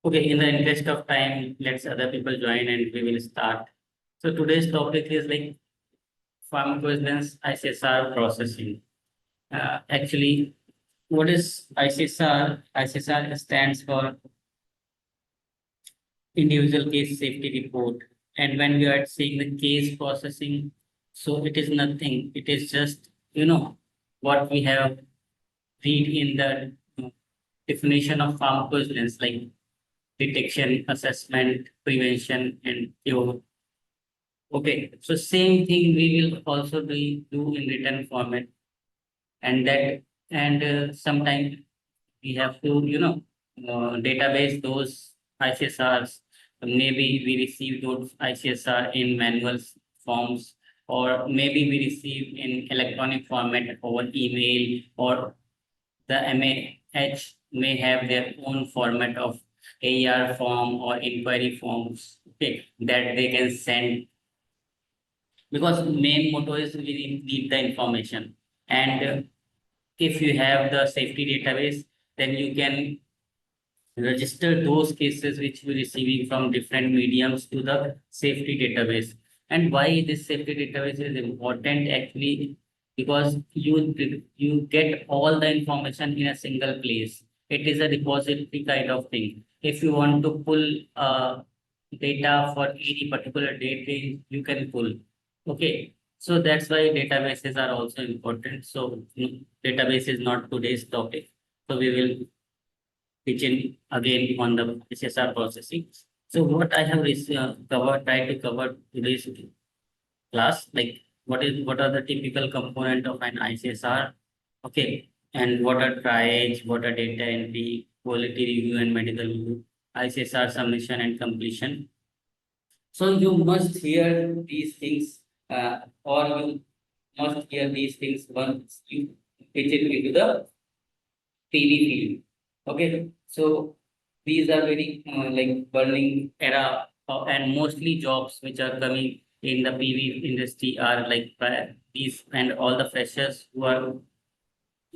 Okay, in the interest of time, let's other people join and we will start. So today's topic is like pharmacovigilance ICSR processing. Actually, what is ICSR? ICSR stands for Individual Case Safety Report. And when we are seeing the case processing, so it is nothing. It is just, what we have read in the definition of pharmacovigilance, like detection, assessment, prevention, and cure. Okay, so same thing we will also do in written format, and sometimes we have to database those ICSRs. Maybe we receive those ICSR in manual forms, or maybe we receive in electronic format over email, or the MAH may have their own format of AR form or inquiry forms, okay, that they can send, because main motto is we need the information. And if you have the safety database, then you can register those cases which we're receiving from different mediums to the safety database. And why this safety database is important actually, because you get all the information in a single place. It is a repository kind of thing. If you want to pull data for any particular date, you can pull. Okay, so that's why databases are also important. So database is not today's topic. So we will pitching again on the SSR processing. So what I have tried to cover today's class, like what are the typical component of an ICSR, okay, and what are triage, what are data entry, quality review and medical review, ICSR submission and completion. So you must hear these things, or you must hear these things once you pitch it into the PV field. Okay, so these are very like burning era, and mostly jobs which are coming in the PV industry are like these, and all the freshers who are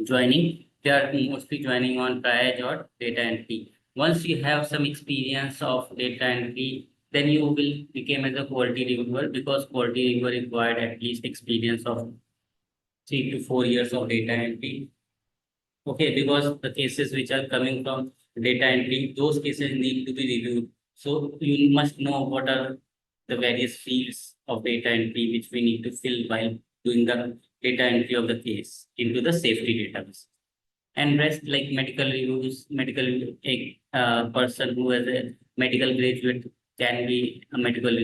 joining, they are mostly joining on triage or data entry. Once you have some experience of data entry, then you will become as a quality reviewer, because quality reviewer required at least experience of 3 to 4 years of data entry. Okay, because the cases which are coming from data entry, those cases need to be reviewed. So you must know what are the various fields of data entry which we need to fill while doing the data entry of the case into the safety database. And rest, like medical reviews, a person who has a medical graduate can be a medical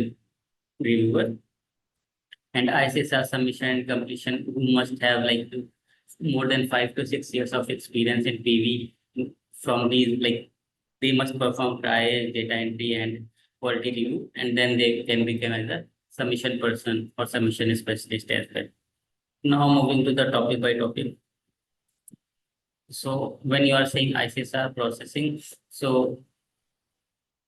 reviewer. And ICSR submission and completion, who must have like more than 5 to 6 years of experience in PV. From these, like they must perform prior data entry and quality review, and then they can become as a submission person or submission specialist as well. Now moving to the topic by topic. So when you are saying ICSR processing, so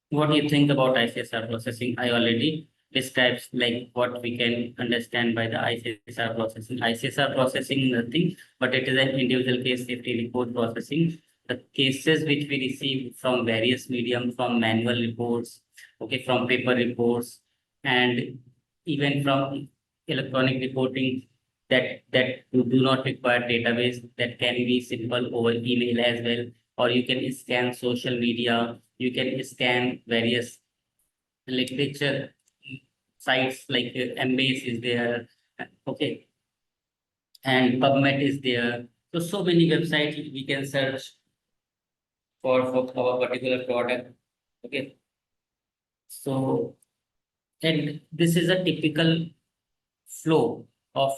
what do you think about ICSR processing? I already described like what we can understand by the ICSR processing. ICSR processing is nothing, but it is an individual case safety report processing. The cases which we receive from various medium, from manual reports, okay, from paper reports, and even from electronic reporting, that do not require database, that can be simple over email as well, or you can scan social media, you can scan various literature sites like Embase is there, okay, and PubMed is there. So many websites we can search for our particular product. Okay, so and this is a typical flow of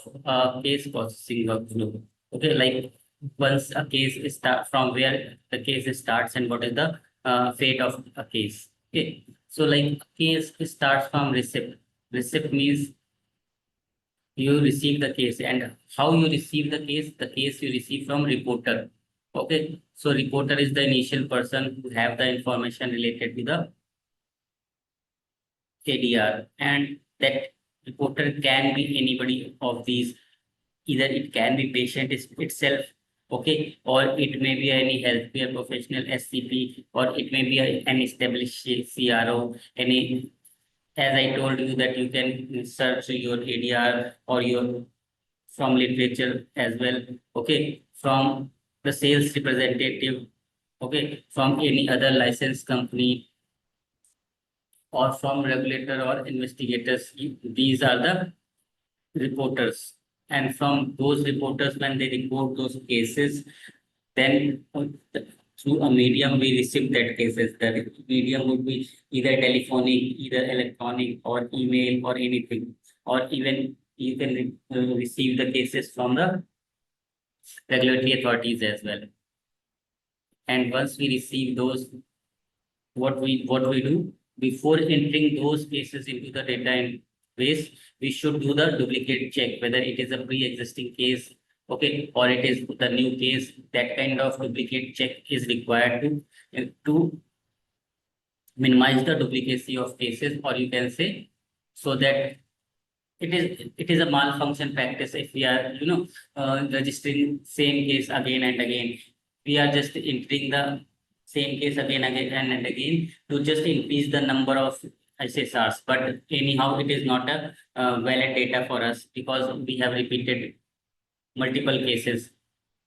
case processing workflow. Okay, like once a case is start from where the case starts and what is the fate of a case. Okay, so like case starts from receipt. Receipt means you receive the case, and how you receive the case you receive from reporter. Okay, so reporter is the initial person who have the information related to the KDR, and that reporter can be anybody of these. Either it can be patient itself, Okay, or it may be any healthcare professional SCP, or it may be an established CRO, any, as I told you that you can search your ADR or your from literature as well. Okay, from the sales representative, okay, from any other licensed company or from regulator or investigators. These are the reporters. And from those reporters, when they report those cases, then through a medium we receive that cases. The medium would be either telephonic, either electronic, or email, or anything, or even you can receive the cases from the regulatory authorities as well. And once we receive those, what we do before entering those cases into the database, we should do the duplicate check whether it is a pre-existing case, okay, or it is the new case. That kind of duplicate check is required to minimize the duplicacy of cases, or you can say, so that it is a malfunction practice if we are registering same case again and again. We are just entering the same case again and again to just increase the number of SSRs. But anyhow, it is not a valid data for us because we have repeated multiple cases,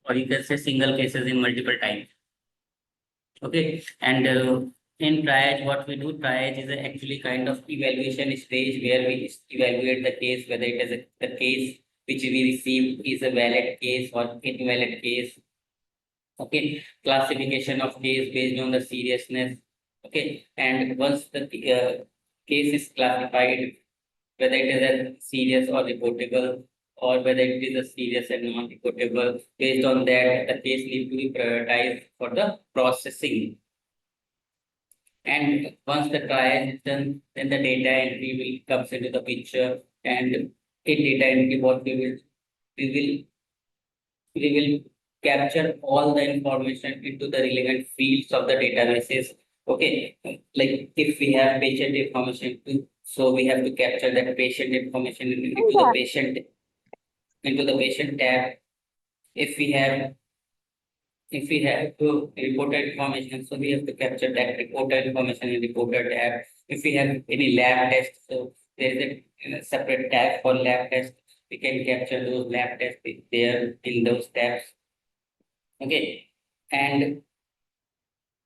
or you can say single cases in multiple times. Okay, and in triage, what we do, triage is actually kind of evaluation stage where we evaluate the case, whether it is the case which we received is a valid case or invalid case. Okay, classification of case based on the seriousness. Okay, and once the case is classified, whether it is a serious or reportable, or whether it is a serious and non-reportable, based on that, the case needs to be prioritized for the processing. And once the trial is done, then the data entry will comes into the picture. And in data entry, what we will capture all the information into the relevant fields of the databases. Okay, like if we have patient information too, so we have to capture that patient information into the patient tab. If we have to reported information, so we have to capture that reported information in reported tab. If we have any lab test, so there's a separate tab for lab test. We can capture those lab tests there in those tabs. Okay, and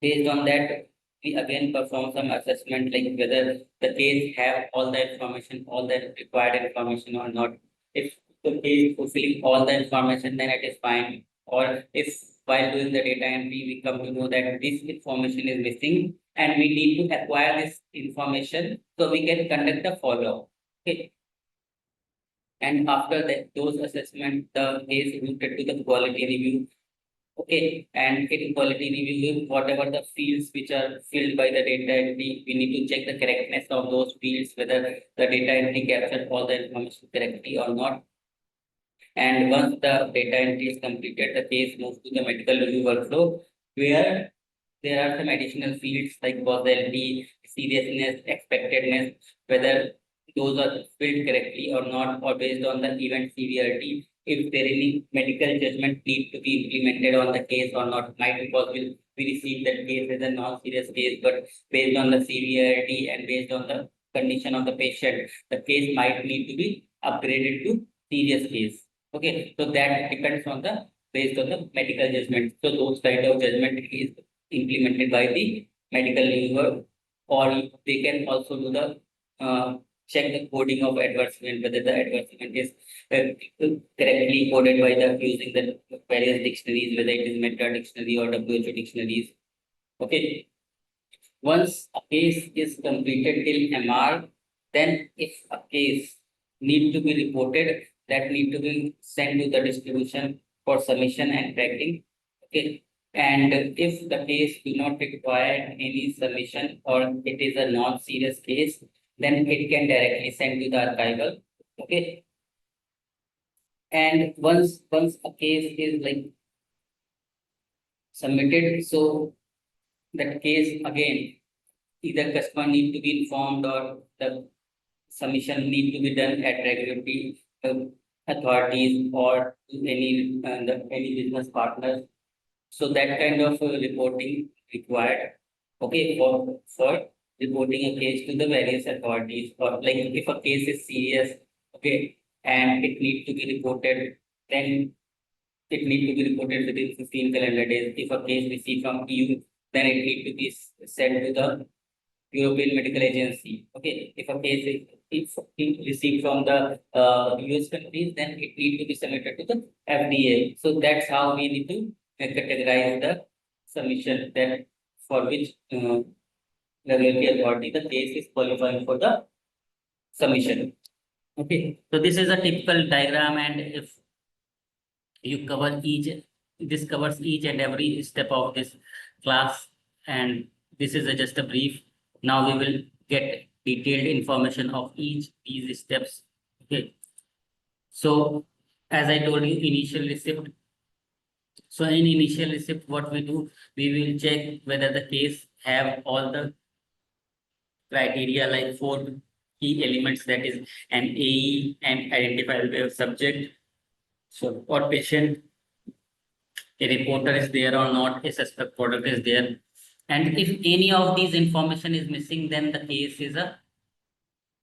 based on that, we again perform some assessment, like whether the case have all the information, all the required information or not. If the case is fulfilling all the information, then it is fine. Or if while doing the data entry, we come to know that this information is missing and we need to acquire this information so we can conduct a follow-up. Okay. And after that, those assessment, the case is routed to the quality review. Okay, and in quality review, whatever the fields which are filled by the data entry, we need to check the correctness of those fields, whether the data entry captured all the information correctly or not. And once the data entry is completed, the case moves to the medical review workflow, where there are some additional fields like causality, seriousness, expectedness, whether those are filled correctly or not, or based on the event severity, if there any medical judgment need to be implemented on the case or not. Might be possible we receive that case as a non-serious case, but based on the severity and based on the condition of the patient, the case might need to be upgraded to serious case. Okay, so that depends on the based on the medical judgment. So those kind of judgment is implemented by the medical reviewer, or they can also do the check the coding of adverse event, whether the adverse event is correctly coded by the using the various dictionaries, whether it is Meta dictionary or WHO dictionaries. Okay. Once a case is completed till MR, then if a case need to be reported, that need to be sent to the distribution for submission and tracking. Okay. And if the case do not require any submission or it is a non-serious case, then it can directly send to the archival. Okay. And once a case is like submitted, so that case again, either customer need to be informed or the submission need to be done at regularity. authorities or to any business partners. So that kind of reporting required, okay, for reporting a case to the various authorities, or like if a case is serious, okay, and it needs to be reported, then it need to be reported within 15 calendar days. If a case received from EU, then it need to be sent to the European Medical Agency. Okay, if a case is received from the US countries, then it need to be submitted to the FDA. So that's how we need to categorize the submission that for which regulatory authority the case is qualifying for the submission. Okay, so this is a typical diagram, and if you cover this covers each and every step of this class, and this is just a brief. Now we will get detailed information of each these steps. Okay, so as I told you, initial receipt. So in initial receipt, what we do, we will check whether the case have all the criteria, like four key elements, that is an AE and identifiable subject, so or patient, a reporter is there or not, a suspect product is there. And if any of these information is missing, then the case is a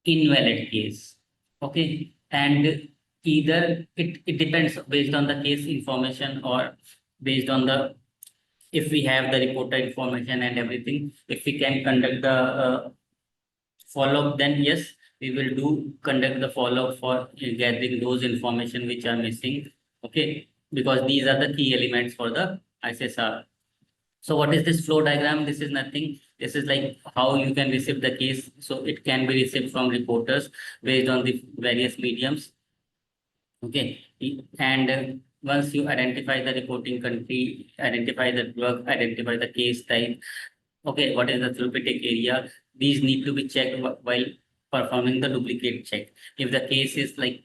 invalid case. Okay. And either it depends based on the case information, or based on the, if we have the reporter information and everything, if we can conduct the follow-up, then yes, we will conduct the follow-up for gathering those information which are missing. Okay, because these are the key elements for the ISSR. So what is this flow diagram? This is nothing. This is like how you can receive the case. So it can be received from reporters based on the various mediums. Okay, and once you identify the reporting country, identify the drug, identify the case type, okay, what is the therapeutic area, these need to be checked while performing the duplicate check. If the case is like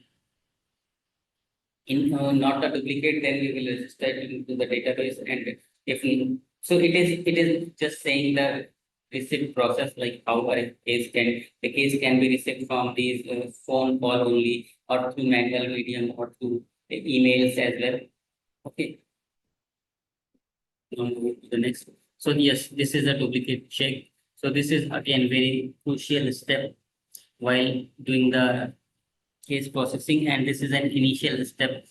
in not a duplicate, then we will register it into the database. And if so, it is just saying the receipt process, like how a case can the case can be received from these phone call only, or through manual medium, or through emails as well. Okay. Now move to the next. So yes, this is a duplicate check. So this is again very crucial step while doing the case processing, and this is an initial step.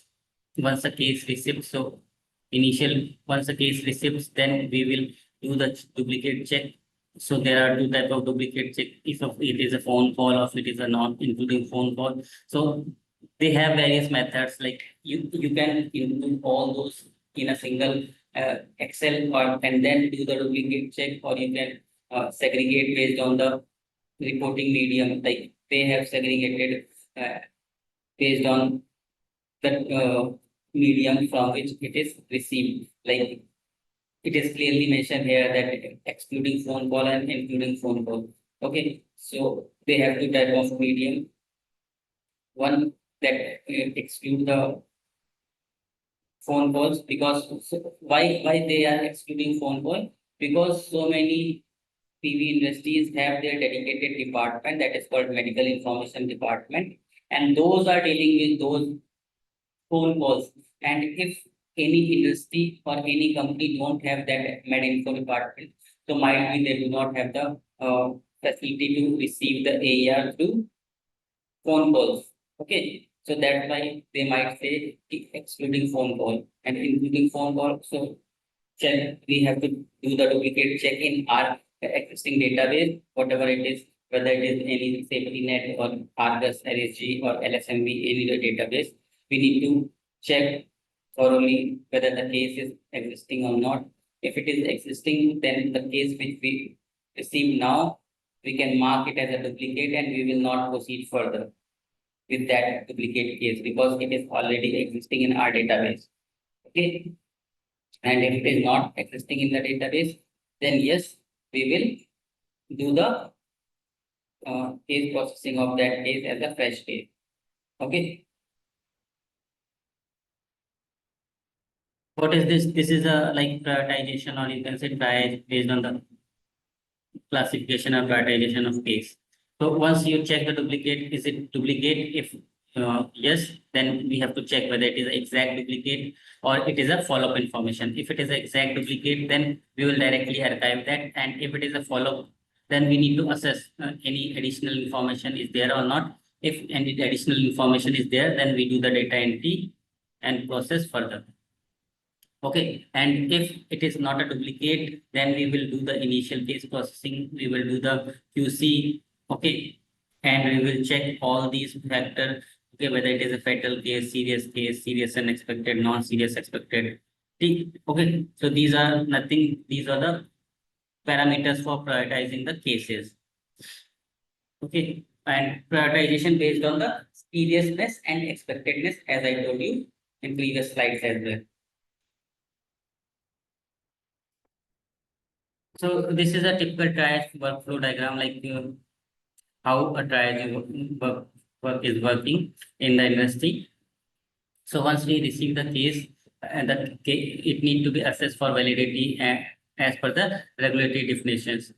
Once a case receives, so once a case receives, then we will do the duplicate check. So there are two type of duplicate check. If it is a phone call, or if it is a not including phone call. So they have various methods, like you can include all those in a single Excel, or and then do the duplicate check, or you can segregate based on the reporting medium. Like they have segregated based on the medium from which it is received. Like it is clearly mentioned here that excluding phone call and including phone call. Okay, so they have two type of medium. One that exclude the phone calls, because why they are excluding phone call, because so many PV industries have their dedicated department, that is called medical information department, and those are dealing with those phone calls. And if any industry or any company don't have that med info department, so might be they do not have the facility to receive the AR through phone calls. Okay, so that's why they might say excluding phone call and including phone call. So check, we have to do the duplicate check in our existing database, whatever it is, whether it is any safety net or Argus, LSG or LSMB, any database. We need to check thoroughly whether the case is existing or not. If it is existing, then the case which we receive now, we can mark it as a duplicate, and we will not proceed further with that duplicate case, because it is already existing in our database. Okay. And if it is not existing in the database, then yes, we will do the case processing of that case as a fresh case. Okay. What is this? This is a like prioritization, or you can say triage, based on the classification or prioritization of case. So once you check the duplicate, is it duplicate? If yes, then we have to check whether it is an exact duplicate or it is a follow-up information. If it is an exact duplicate, then we will directly archive that. And if it is a follow-up, then we need to assess any additional information is there or not. If any additional information is there, then we do the data entry and process further. Okay, and if it is not a duplicate, then we will do the initial case processing, we will do the QC, okay, and we will check all these factors, okay, whether it is a fatal case, serious unexpected, non-serious expected. Okay, so these are nothing, these are the parameters for prioritizing the cases. Okay, and prioritization based on the seriousness and expectedness, as I told you in previous slides as well. So this is a typical triage workflow diagram, like how a triage work is working in the industry. So once we receive the case, it need to be assessed for validity as per the regulatory definitions.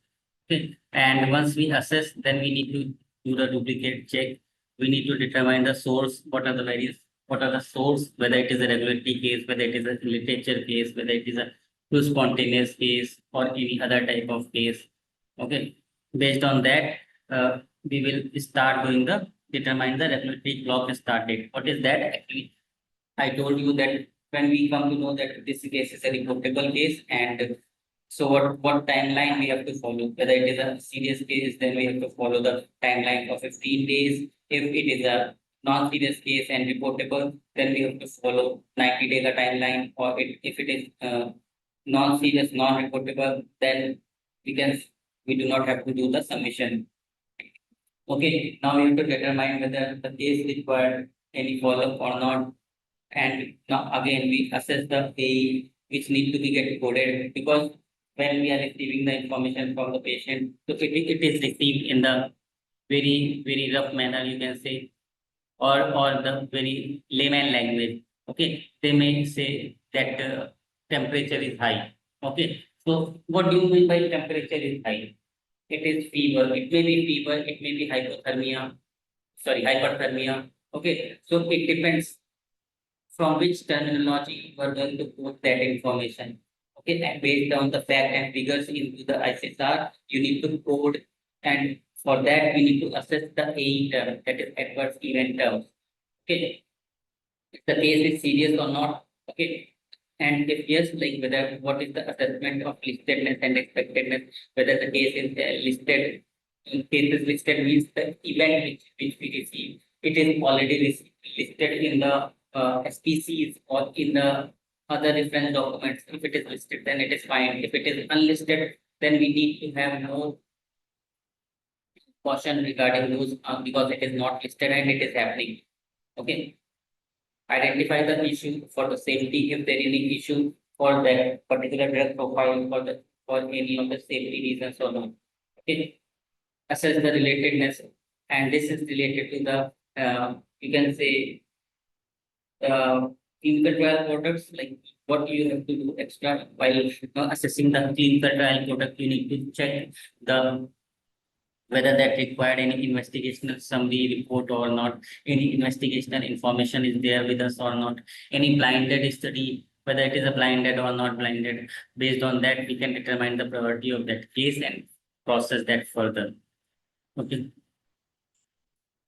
Okay, and once we assess, then we need to do the duplicate check. We need to determine the source. What are the source? Whether it is a regulatory case, whether it is a literature case, whether it is a true spontaneous case or any other type of case. Okay, based on that, we will start doing the determine the regulatory clock start date. What is that actually? I told you that when we come to know that this case is a reportable case, and so what timeline we have to follow? Whether it is a serious case, then we have to follow the timeline for 15 days. If it is a non-serious case and reportable, then we have to follow 90 days the timeline. Or if it is non-serious, non-reportable, then we do not have to do the submission. Okay, now we have to determine whether the case required any follow-up or not. And now again, we assess the AE which need to be get coded, because when we are receiving the information from the patient, so it is received in the very rough manner, you can say, or the very layman language. Okay, they may say that temperature is high. Okay, so what do you mean by temperature is high? It is fever. It may be fever. It may be hypothermia. Sorry, hyperthermia. Okay, so it depends from which terminology you are going to put that information. Okay, and based on the fact and figures into the ISSR, you need to code, and for that we need to assess the AE term, that is adverse event terms. Okay, if the case is serious or not. Okay, and if yes, like whether what is the assessment of listedness and expectedness, whether the case is listed. Case is listed means the event which we receive, it is already listed in the SPCs or in the other reference documents. If it is listed, then it is fine. If it is unlisted, then we need to have more caution regarding those because it is not listed and it is happening. Okay. Identify the issue for the safety, if there is any issue for that particular drug profile, for any of the safety reasons or not. Okay. Assess the relatedness, and this is related to the you can say clinical trial products, like what you have to do extra while assessing the clinical trial product. You need to check the whether that required any investigational summary report or not, any investigational information is there with us or not, any blinded study, whether it is a blinded or not blinded. Based on that, we can determine the priority of that case and process that further. Okay.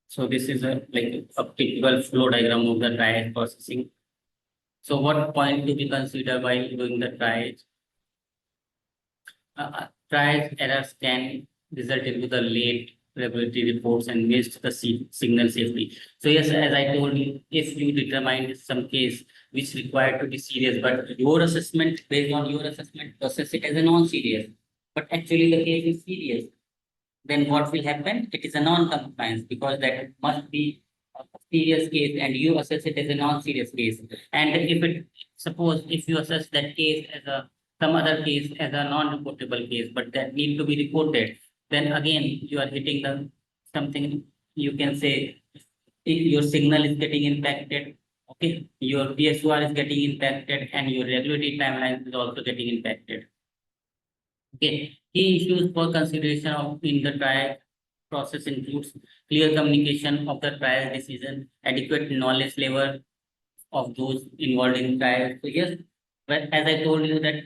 So this is a typical flow diagram of the triage processing. So what point to be considered while doing the triage? Triage errors can result into the late regulatory reports and missed the signal safety. So yes, as I told you, if you determine some case which required to be serious, but your assessment, based on your assessment, process it as a non-serious, but actually the case is serious, then what will happen? It is a non-compliance, because that must be a serious case and you assess it as a non-serious case. And if it, suppose if you assess that case as a some other case as a non-reportable case, but that need to be reported, then again you are hitting the something, you can say your signal is getting impacted. Okay, your PSUR is getting impacted and your regulatory timeline is also getting impacted. Okay, key issues for consideration of in the trial process includes clear communication of the trial decision, adequate knowledge level of those involved in trial. So yes, but as I told you that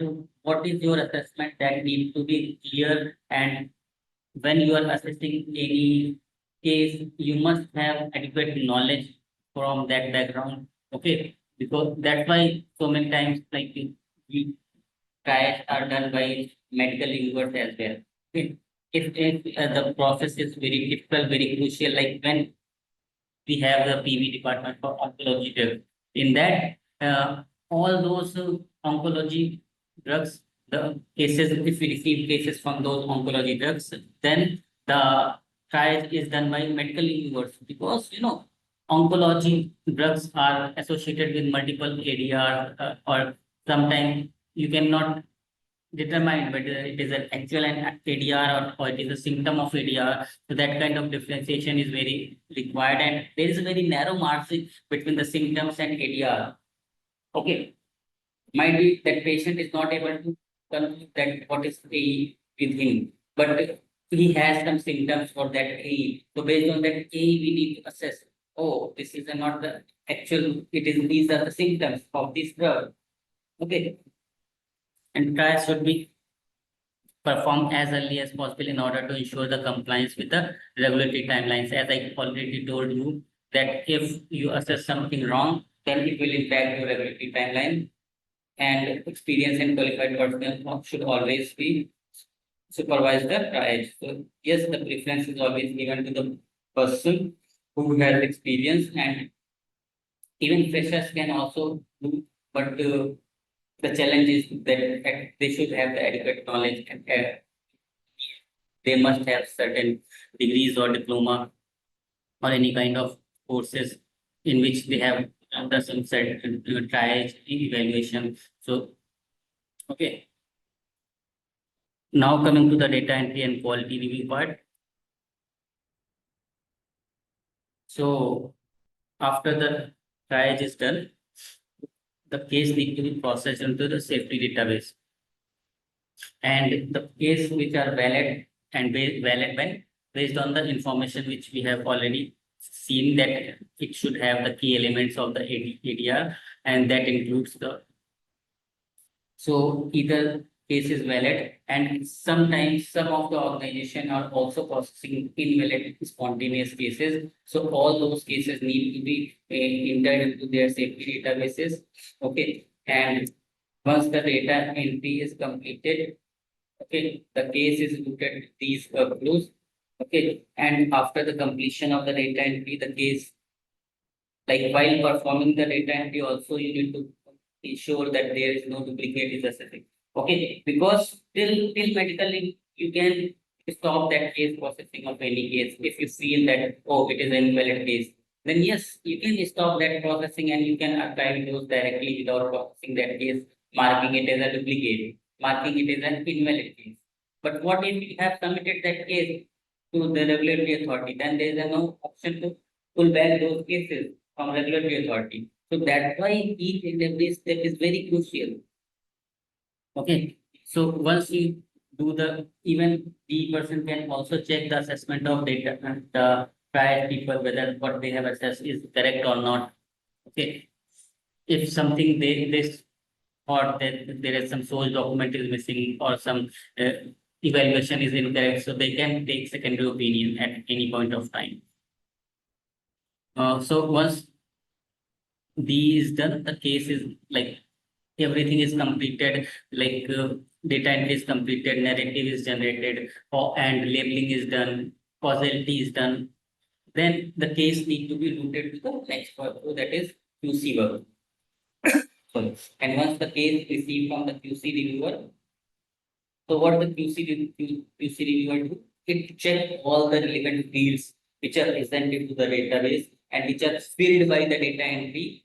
what is your assessment that needs to be clear, and when you are assessing any case, you must have adequate knowledge from that background. Okay, because that's why so many times like we trials are done by medical universe as well. Okay. If the process is very difficult, very crucial, like when we have the PV department for oncology drugs. In that, all those oncology drugs, the cases, if we receive cases from those oncology drugs, then the trial is done by medical universe because oncology drugs are associated with multiple ADR or sometimes you cannot determine whether it is an actual and ADR or it is a symptom of ADR. So that kind of differentiation is very required, and there is a very narrow margin between the symptoms and ADR. Okay, might be that patient is not able to conclude that what is AE with him, but he has some symptoms for that AE. So based on that AE, we need to assess. Oh, this is not the actual. It is these are the symptoms of this drug. Okay, and trials should be performed as early as possible in order to ensure the compliance with the regulatory timelines. As I already told you, that if you assess something wrong, then it will impact your regulatory timeline. And experienced and qualified personnel should always be supervise the triage. So yes, the preference is always given to the person who has experience, and even freshers can also do, but the challenge is that they should have the adequate knowledge, and they must have certain degrees or diploma or any kind of courses in which they have done some certain triage evaluation. So, okay. Now coming to the data entry and quality review part. So after the triage is done, the case need to be processed into the safety database. And the case which are valid and valid when based on the information which we have already seen, that it should have the key elements of the ADR, and that includes the so either case is valid, and sometimes some of the organization are also processing invalid spontaneous cases. So all those cases need to be entered into their safety databases. Okay, and once the data entry is completed, okay, the case is looked at these workflows. Okay, and after the completion of the data entry, the case, like while performing the data entry, also you need to ensure that there is no duplicate is assessing. Okay, because till medically you can stop that case processing of any case if you feel that oh it is an invalid case. Then yes, you can stop that processing and you can archive those directly without processing that case, marking it as a duplicate, marking it as an invalid case. But what if you have submitted that case to the regulatory authority? Then there is no option to pull back those cases from regulatory authority. So that's why each and every step is very crucial. Okay. So once you do the, even the person can also check the assessment of data and the prior people whether what they have assessed is correct or not. Okay. If something they thought that there is some source document is missing or some evaluation is incorrect, so they can take secondary opinion at any point of time. So once D is done, the case is like everything is completed, like data entry is completed, narrative is generated, and labeling is done, causality is done. Then the case need to be routed to the next workflow, that is QC work. Sorry. And once the case is received from the QC reviewer, so what the QC reviewer do? It check all the relevant fields which are presented to the database and which are filled by the data entry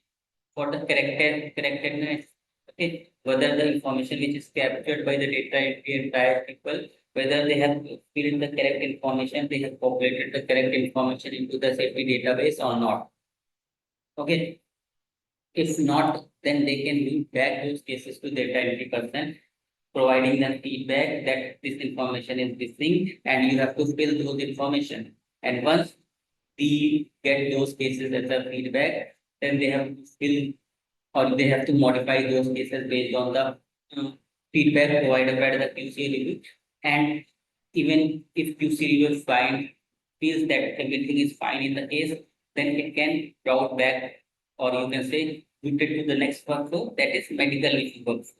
for the correctness. Okay, whether the information which is captured by the data entry and prior people, whether they have filled the correct information, they have populated the correct information into the safety database or not. Okay, if not, then they can link back those cases to data entry person providing them feedback that this information is missing and you have to fill those information. And once we get those cases as a feedback, then they have to fill or they have to modify those cases based on the feedback provided by the QC review. And even if QC review feels that everything is fine in the case, then it can route back, or you can say route it to the next workflow, that is medical review workflow.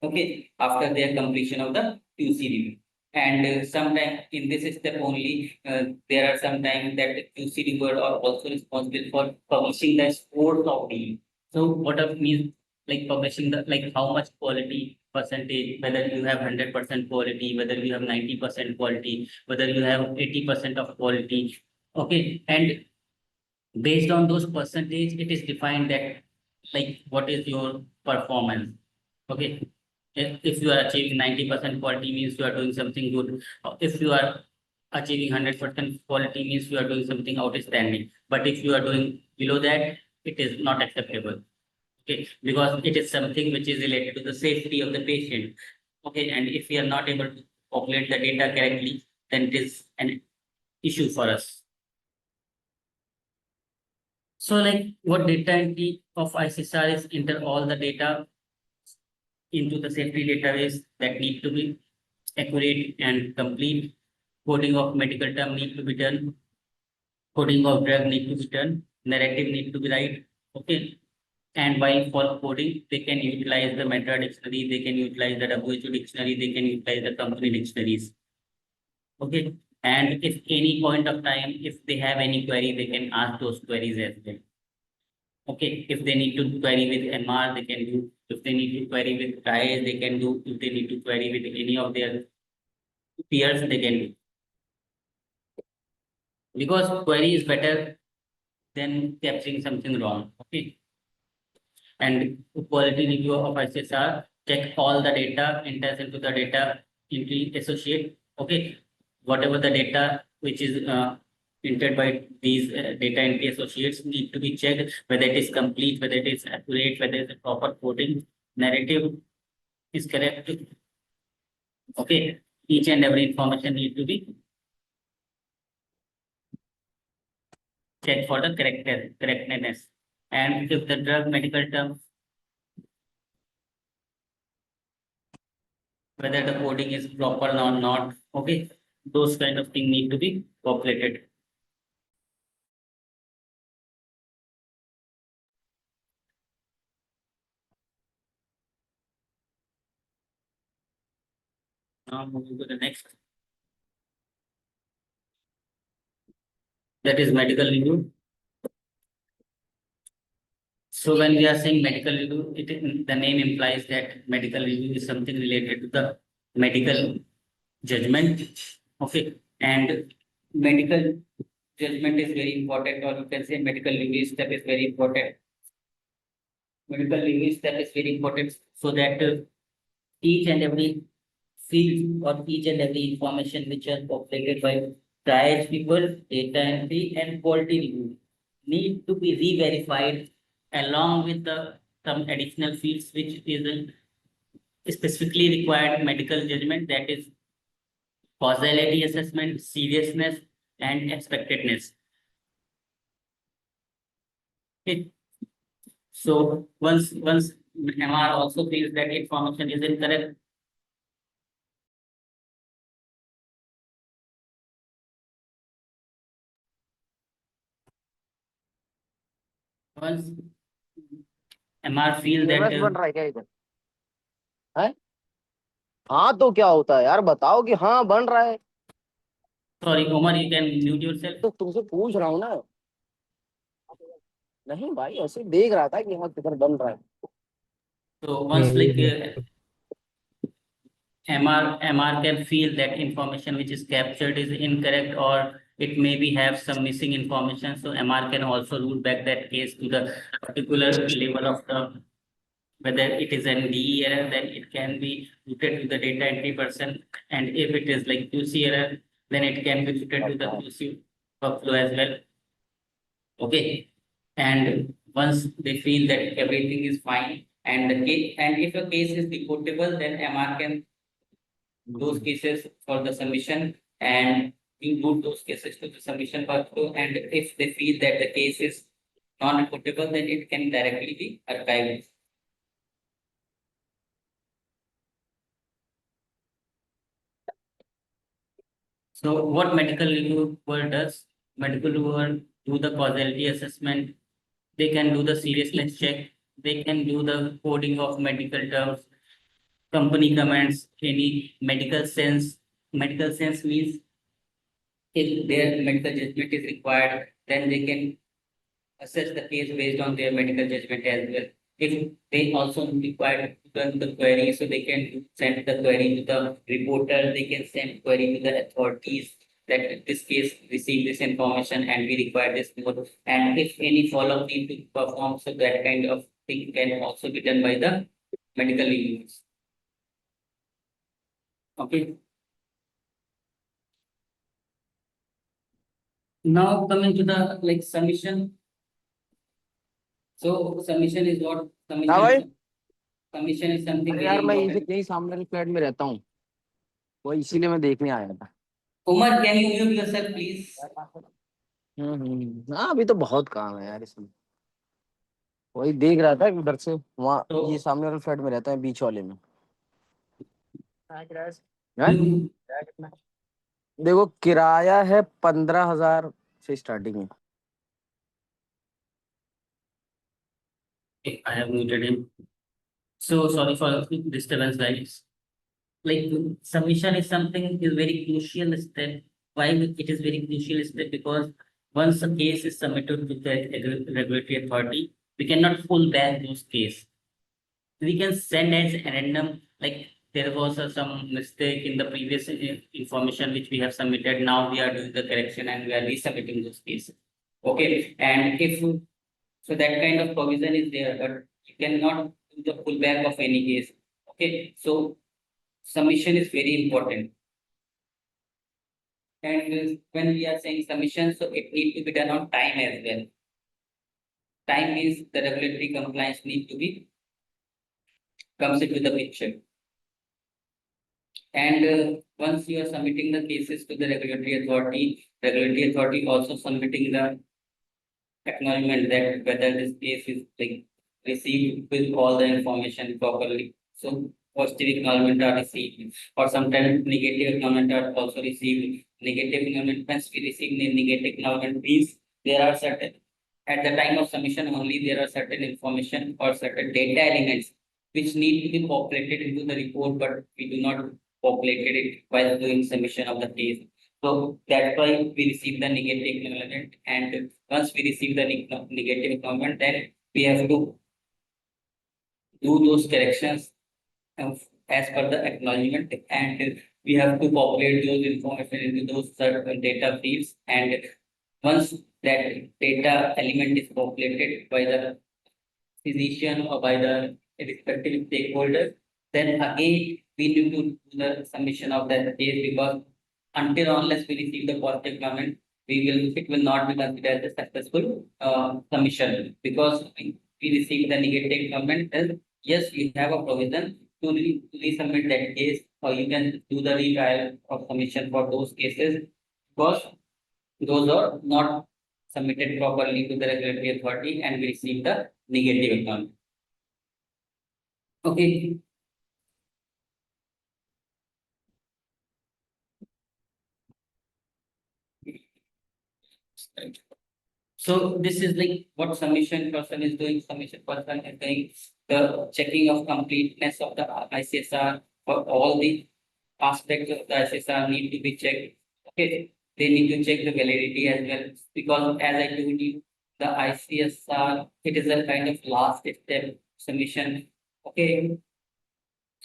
Okay, after their completion of the QC review. And sometimes in this step only, there are sometimes that the QC reviewer are also responsible for publishing the scores of the. So what it means, like publishing the, like how much quality percentage, whether you have 100% quality, whether you have 90% quality, whether you have 80% of quality. Okay, and based on those percentage, it is defined that like what is your performance. Okay, if you are achieving 90% quality means you are doing something good. If you are achieving 100% quality means you are doing something outstanding. But if you are doing below that, it is not acceptable. Okay, because it is something which is related to the safety of the patient. Okay, and if we are not able to populate the data correctly, then it is an issue for us. So like what data entry of ICSR is enter all the data into the safety database that need to be accurate and complete. Coding of medical term need to be done. Coding of drug need to be done. Narrative need to be right. Okay. And while for coding, they can utilize the meta dictionary, they can utilize the WHO dictionary, they can utilize the company dictionaries. Okay. And if any point of time, if they have any query, they can ask those queries as well. Okay, if they need to query with MR, they can do. If they need to query with Triage, they can do. If they need to query with any of their peers, they can do. Because query is better than capturing something wrong. Okay. And quality review of ICSR, check all the data, enters into the data entry associate. Okay. Whatever the data which is entered by these data entry associates need to be checked, whether it is complete, whether it is accurate, whether it is proper coding, narrative is correct. Okay, each and every information need to be checked for the correctness. And if the drug medical term, whether the coding is proper or not, okay, those kind of things need to be populated. Now moving to the next. That is medical review. So when we are saying medical review, the name implies that medical review is something related to the medical judgment. Okay, and medical judgment is very important, or you can say medical review step is very important. Medical review step is very important so that each and every field or each and every information which are populated by triage people, data entry, and quality review need to be re-verified along with the some additional fields which is specifically required medical judgment, that is causality assessment, seriousness, and expectedness. Okay. So once MR also feels that information is incorrect, once MR feel that बन रहा है क्या इधर है? हाँ तो क्या होता है यार, बताओ कि हाँ बन रहा है. sorry Omar, you can mute yourself. तो तुमसे पूछ रहा हूँ ना. नहीं भाई, ऐसे देख रहा था कि हाँ किधर बन रहा है. So once like MR can feel that information which is captured is incorrect, or it maybe have some missing information. So MR can also route back that case to the particular level of the, whether it is an DE error, then it can be routed to the data entry person. And if it is like QC error, then it can be routed to the QC workflow as well. Okay. And once they feel that everything is fine, And the case, and if a case is reportable, then MR can those cases for the submission and include those cases to the submission workflow. And if they feel that the case is non-reportable, then it can directly be archived. So what medical reviewer does, medical reviewer do the causality assessment, they can do the seriousness check, they can do the coding of medical terms, company comments, any medical sense. Medical sense means if their medical judgment is required, then they can assess the case based on their medical judgment as well. If they also require to run the query, so they can send the query to the reporter, they can send query to the authorities that this case received this information and we require this more. And if any follow-up need to perform, so that kind of thing can also be done by the medical reviewers. Okay. Now coming to the like submission. So submission is what हाँ भाई, submission is something अरे very यार मैं important. यही सामने वाले flat में रहता हूँ, वो इसीलिए मैं देखने आया था। Umar, can you mute yourself, please? हाँ अभी तो बहुत काम है यार इसमें, वही देख रहा था उधर से वहाँ, So, ये सामने वाले फ्लैट में रहता है बीच वाले में। हैं? you- देखो किराया है 15,000 से स्टार्टिंग है। I have muted him. So sorry for disturbance, guys. Like submission is something is very crucial step. Why it is very crucial step? Because once a case is submitted to the regulatory authority, we cannot pull back those case. We can send as a random, like there was some mistake in the previous information which we have submitted. Now we are doing the correction and we are resubmitting those cases. Okay, and if so that kind of provision is there, but you cannot do the pullback of any case. Okay, so submission is very important. And when we are saying submission, so it need to be done on time as well. Time means the regulatory compliance need to be comes into the picture. And once you are submitting the cases to the regulatory authority also submitting the acknowledgement that whether this case is like received with all the information properly. So positive acknowledgement are received, or sometimes negative acknowledgement are also received. Negative acknowledgement, once we receive the negative acknowledgement means there are certain at the time of submission only there are certain information or certain data elements which need to be populated into the report, but we do not populated it while doing submission of the case. So that's why we receive the negative acknowledgement, and once we receive the negative acknowledgement, then we have to do those corrections as per the acknowledgement, and we have to populate those information into those certain data fields. And once that data element is populated by the physician or by the respective stakeholders, then again we need to do the submission of that case, because until unless we receive the positive comment, it will not be considered as a successful submission, because we receive the negative comment. Then yes, we have a provision to resubmit that case, or you can do the retrial of submission for those cases, because those are not submitted properly to the regulatory authority and we receive the negative account. Okay. So this is like what submission person is doing. Submission person is doing the checking of completeness of the ICSR for all the aspects of the ICSR need to be checked. Okay, they need to check the validity as well, because as I told you, the ICSR it is a kind of last step submission. Okay,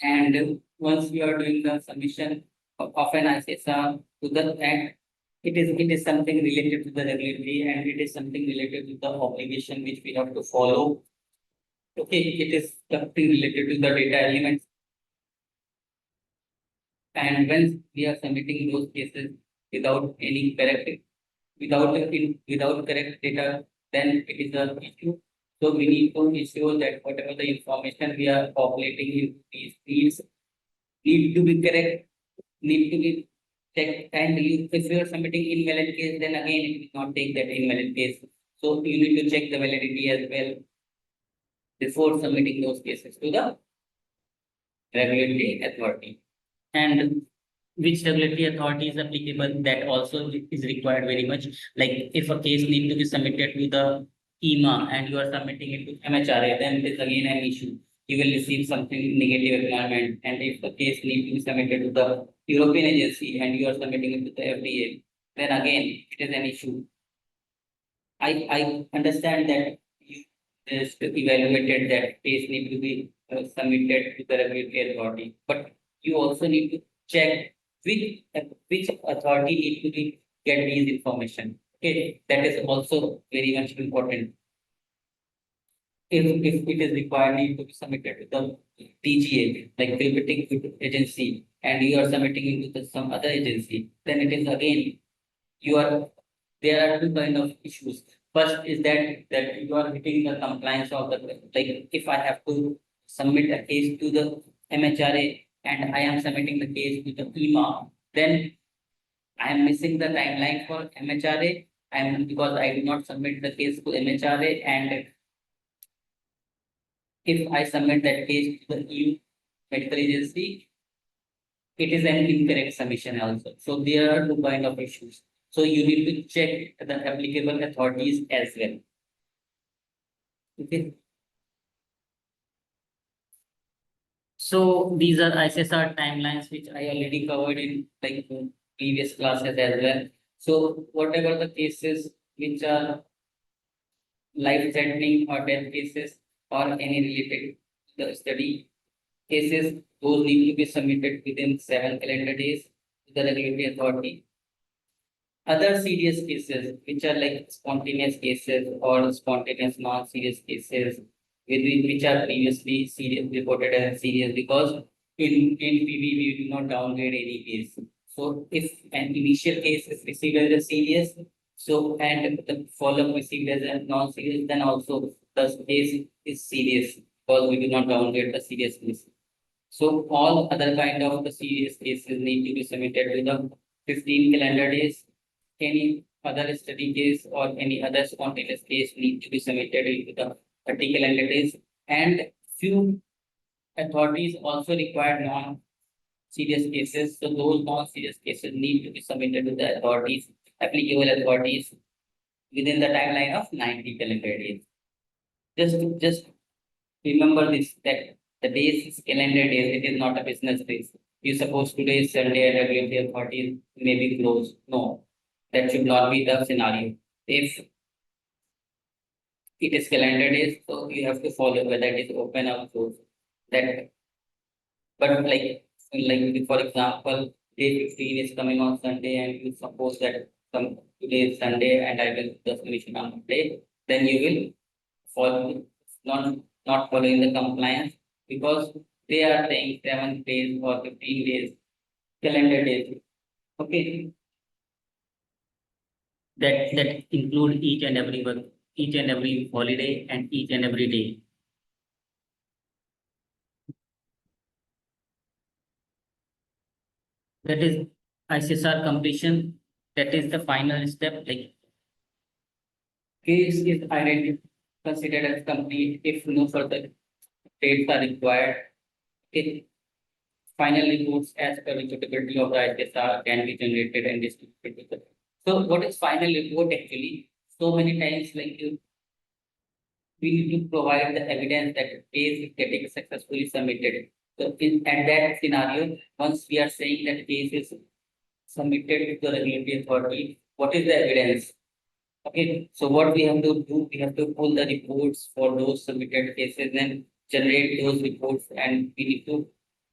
and once we are doing the submission of an ICSR to the end, it is something related to the regulatory, and it is something related to the obligation which we have to follow. Okay, it is something related to the data elements. And when we are submitting those cases without any correct, without correct data, then it is a issue. So we need to ensure that whatever the information we are populating in these fields need to be correct, need to be checked, and if you are submitting invalid case, then again it will not take that invalid case. So you need to check the validity as well before submitting those cases to the regulatory authority. And which regulatory authority is applicable, that also is required very much. Like if a case need to be submitted to the EMA and you are submitting it to MHRA, then it is again an issue. You will receive something negative acknowledgement. And if the case need to be submitted to the European agency and you are submitting it to the FDA, then again it is an issue. I understand that you just evaluated that case need to be submitted to the regulatory authority, but you also need to check which authority need to be get these information. Okay, that is also very much important. If it is required need to be submitted to the TGA, like therapeutic agency, and you are submitting it to some other agency, then it is again you are there are two kind of issues. First is that you are hitting the compliance of the, like if I have to submit a case to the MHRA and I am submitting the case to the EMA, then I am missing the timeline for MHRA. And because I do not submit the case to MHRA, and if I submit that case to the EU medical agency, it is an incorrect submission also. So there are two kind of issues. So you need to check the applicable authorities as well. Okay. So these are ICSR timelines, which I already covered in like previous classes as well. So whatever the cases which are life-threatening or death cases or any related to the study cases, those need to be submitted within 7 calendar days to the regulatory authority. Other serious cases, which are like spontaneous cases or spontaneous non-serious cases, which are previously serious reported as serious, because in PV we do not downgrade any case. So if an initial case is received as a serious, so and the follow-up received as a non-serious, then also the case is serious because we do not downgrade the seriousness. So all other kind of the serious cases need to be submitted within 15 calendar days. Any other study case or any other spontaneous case need to be submitted into the 30 calendar days. And few authorities also require non-serious cases. So those non-serious cases need to be submitted to the authorities, applicable authorities, within the timeline of 90 calendar days. Just remember this, that the days is calendar days, it is not a business days. You suppose today is Sunday and regulatory authorities may be closed. No, that should not be the scenario. If it is calendar days, so you have to follow whether it is open or closed. That, but like for example, day 15 is coming on Sunday, and you suppose that today is Sunday and I will the submission on Monday, then you will follow not following the compliance, because they are saying 7 days or 15 days calendar days. Okay, that include each and every work, each and every holiday and each and every day. That is ICSR completion. That is the final step. Like case is identified, considered as complete if no further dates are required. Okay. Final reports as per the suitability of the ICSR can be generated and distributed. So what is final report actually? So many times like we need to provide the evidence that the case is getting successfully submitted. So at that scenario, once we are saying that case is submitted to the regulatory authority, what is the evidence? Okay, so what we have to do, we have to pull the reports for those submitted cases and generate those reports, and we need to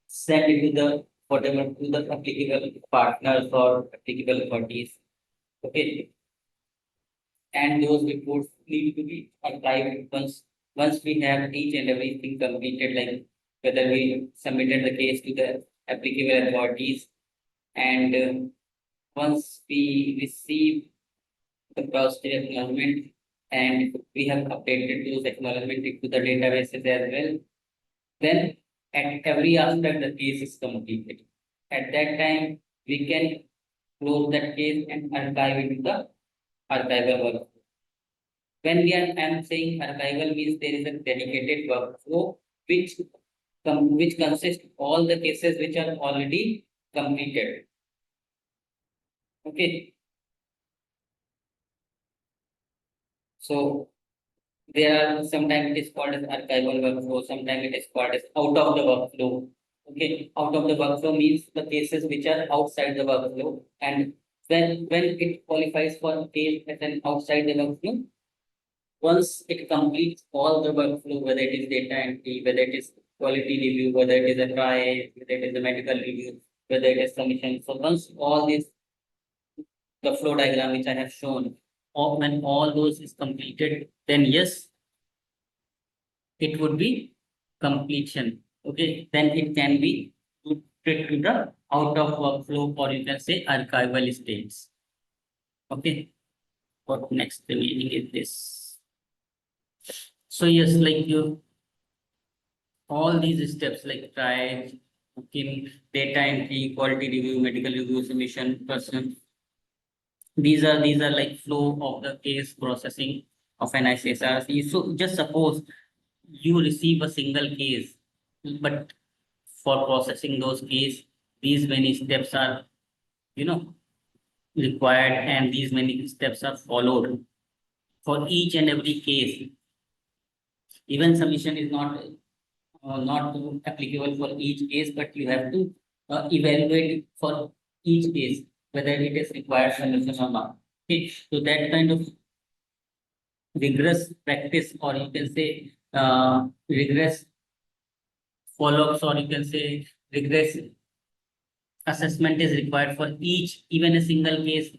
send it to the whatever to the applicable partners or applicable authorities. Okay, and those reports need to be archived once we have each and everything completed, like whether we submitted the case to the applicable authorities, and once we receive the positive acknowledgement and we have updated those acknowledgement into the databases as well, then at every aspect the case is completed. At that time, we can close that case and archive it to the archival workflow. When I'm saying archival means there is a dedicated workflow which which consists all the cases which are already completed. Okay. So there are sometimes it is called as archival workflow, sometimes it is called as out of the workflow. Okay, out of the workflow means the cases which are outside the workflow, and when it qualifies for a case as an outside the workflow, once it completes all the workflow, whether it is data entry, whether it is quality review, whether it is a triage, whether it is a medical review, whether it is submission. So once all this, the flow diagram which I have shown, or when all those is completed, then yes, it would be completion. Okay, then it can be put to the out of workflow, or you can say archival states. Okay, what next the meaning is this? So yes, like you, all these steps like triage, okay, data entry, quality review, medical review, submission, person. These are like flow of the case processing of an ICSRC. So just suppose you receive a single case, but for processing those case, these many steps are, you know, required, and these many steps are followed for each and every case. Even submission is not applicable for each case, but you have to evaluate for each case whether it is required submission or not. Okay, so that kind of rigorous practice, or you can say rigorous follow-ups, or you can say rigorous assessment is required for each, even a single case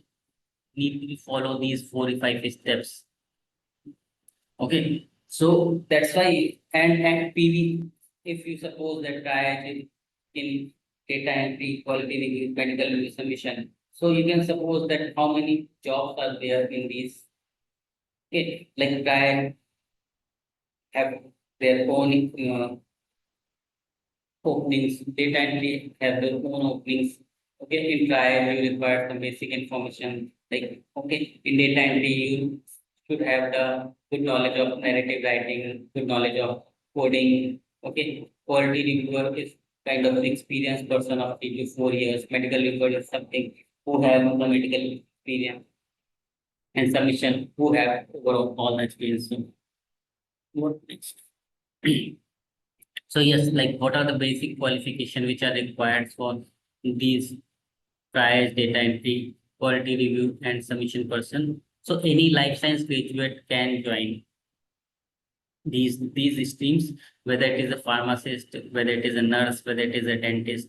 need to follow these 4 or 5 steps. Okay, so that's why, and PV, if you suppose that triage in data entry, quality review, medical review submission, so you can suppose that how many jobs are there in these. Okay, like triage have their own openings, data entry have their own openings. Okay, in trial you require some basic information. Like, okay, in data entry you should have the good knowledge of narrative writing, good knowledge of coding. Okay, quality reviewer is kind of an experienced person of 3 to 4 years. Medical reviewer is something who have the medical experience, and submission who have overall all the experience. So what next? So yes, like what are the basic qualification which are required for these triage, data entry, quality review, and submission person? So any life science graduate can join these streams, whether it is a pharmacist, whether it is a nurse, whether it is a dentist.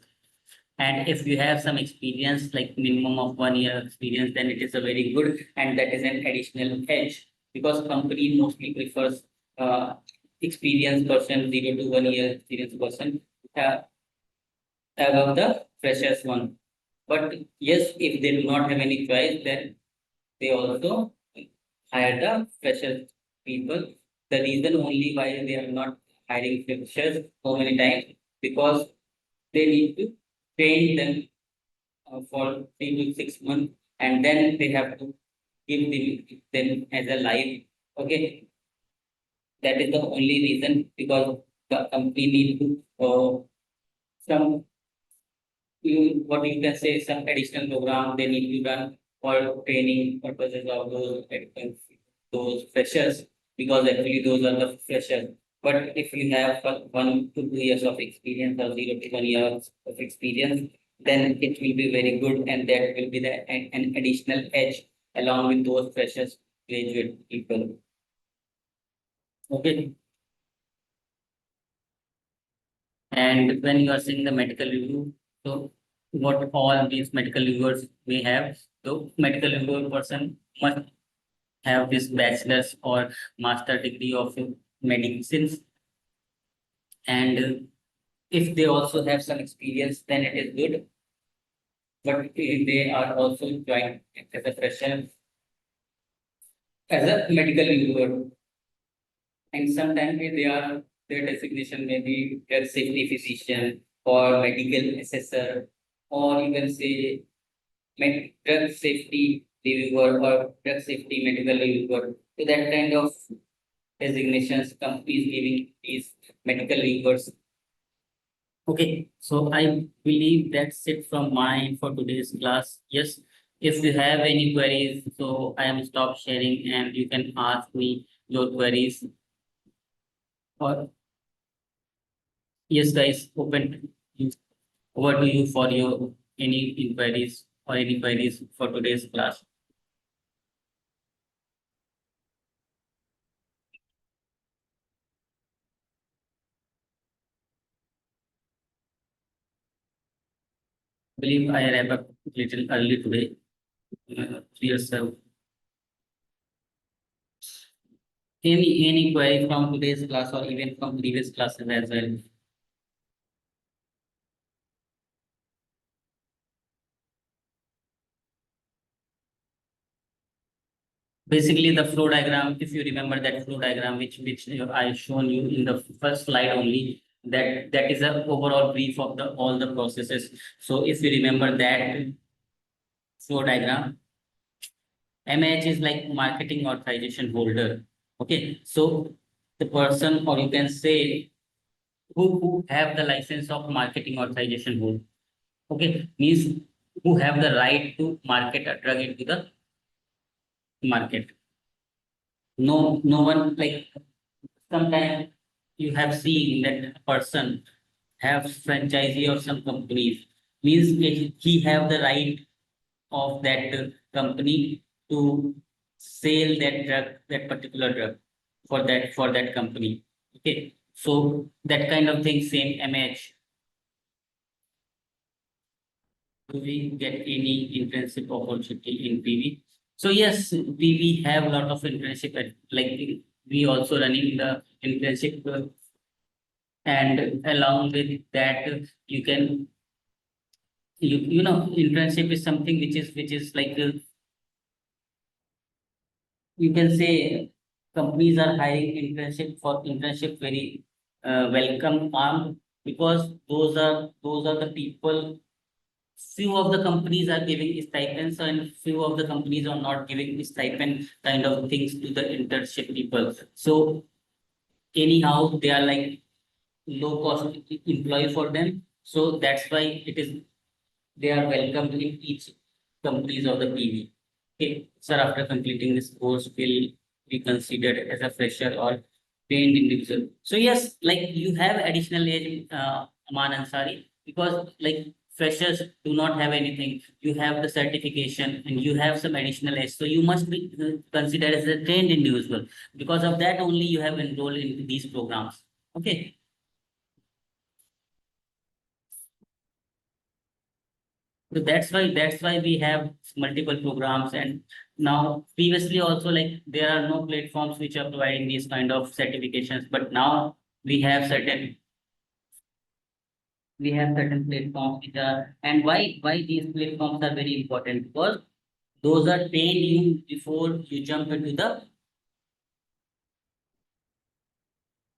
And if you have some experience, like minimum of 1 year experience, then it is a very good, and that is an additional edge, because company mostly prefers experienced person, 0 to 1 year experienced person, uh, above the freshers one. But yes, if they do not have any choice, then they also hire the freshers people. The reason only why they are not hiring freshers so many times, because they need to train them for 3 to 6 months, and then they have to give them as a live. Okay, that is the only reason, because the company need to some what you can say, some additional program they need to run for training purposes of those freshers, because actually those are the freshers. But if you have 1 to 2 years of experience, or 0 to 1 years of experience, then it will be very good, and that will be an additional edge along with those freshers graduate people. Okay. And when you are seeing the medical review, so what all these medical reviewers may have, so medical reviewer person must have this bachelor's or master degree of medicines, and if they also have some experience, then it is good. But if they are also joined as a fresher, as a medical reviewer, and sometimes they are their designation may be drug safety physician or medical assessor, or you can say drug safety reviewer or drug safety medical reviewer. So that kind of designations companies giving these medical reviewers. Okay, so I believe that's it from mine for today's class. Yes, if you have any queries, so I am stop sharing and you can ask me your queries. Or yes, guys, over to you for your any inquiries or any queries for today's class. Believe I wrap up little early today. Yes, sir. Any query from today's class or even from previous classes as well. Basically, the flow diagram, if you remember that flow diagram, which I shown you in the first slide only, that is a overall brief of the all the processes. So if you remember that flow diagram, MH is like marketing authorization holder. Okay, so the person, or you can say who have the license of marketing authorization holder. Okay, means who have the right to market a drug into the market. No one like sometimes you have seen that a person have franchisee of some companies, means he have the right of that company to sell that drug, that particular drug for that company. Okay, so that kind of thing, same MH. Do we get any internship opportunity in PV? So yes, we have a lot of internship like we also running the internship, and along with that you can you know internship is something which is like you can say companies are hiring internship very welcome arm, because those are the people. Few of the companies are giving stipends and few of the companies are not giving stipend kind of things to the internship people. So anyhow they are like low cost employee for them. So that's why it is they are welcomed in each companies of the PV. Okay, sir, after completing this course, will be considered as a fresher or trained individual. So yes, like you have additional age, Aman Ansari, because like freshers do not have anything. You have the certification and you have some additional age. So you must be considered as a trained individual. Because of that only you have enrolled in these programs. Okay. So that's why we have multiple programs. And now previously also like there are no platforms which are providing these kind of certifications, but now we have certain platforms which are, and why these platforms are very important, because those are trained you before you jump into the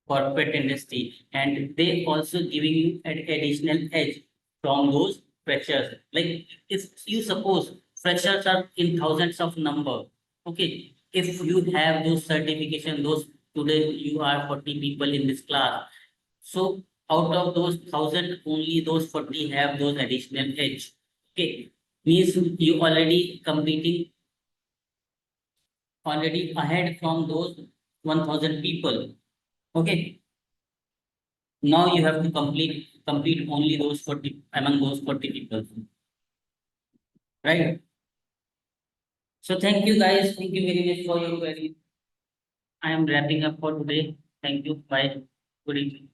corporate industry, and they also giving you an additional edge from those freshers. Like if you suppose freshers are in thousands of number, okay, if you have those certification, those today you are 40 people in this class, so out of those thousand, only those 40 have those additional edge. Okay, means you already ahead from those 1000 people. Okay, now you have to complete only those 40 among those 40 people, right? So thank you guys. Thank you very much for your query. I am wrapping up for today. Thank you. Bye. Good evening.